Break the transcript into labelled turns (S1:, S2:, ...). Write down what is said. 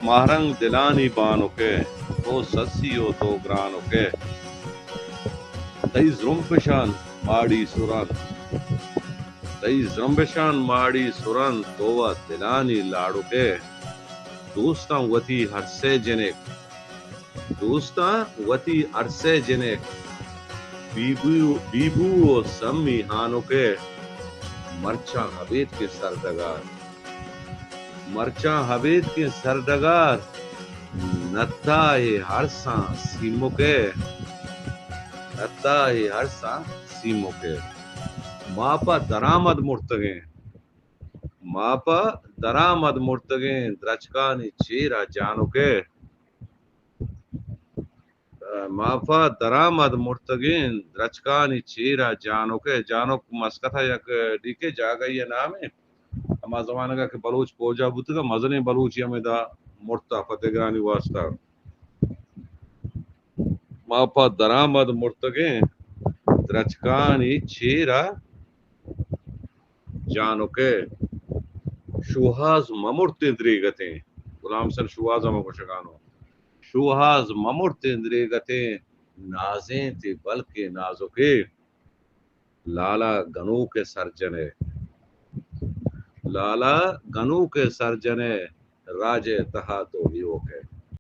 S1: महरंग दिलानी बानो के तो ससियो तो ग्रानो के तई ज़ुम्पेशान माड़ी सुरन तई ज़ुम्पेशान माड़ी सुरन तोवा दिलानी लाड़ो के दोस्ता वती हरसे जने दोस्ता वती अरसे जने बीबू बीबू और सम्मी हानो के मरचा हवेद के सरदगार मरचा हवेद के सरदगार नत्ता ये हरसा सीमो के नत्ता ये हरसा सीमो के मापा दरामद मुर्तगे मापा दरामद मुर्तगे द्रचकानी चेरा जानो के माफा दरामद मुर्तगिन द्रचकानी चेरा जानो के जानो मस्कथा यक डीके जागा ये नाम है अमा जमाने का के बलूच पोजा बुत का मजने बलूच में दा मुर्ता फतेगानी वास्ता माफा दरामद मुर्तगिन द्रचकानी चेरा जानो के शुहाज ममुर्ते द्रीगते गुलाम सर शुहाज ममुशगानो शुहाज ममुर्ते द्रीगते नाजें थे बल्कि नाजुके लाला गनू के सर्जने लाला गनू के सर्जने राजे तहा तो ही हो के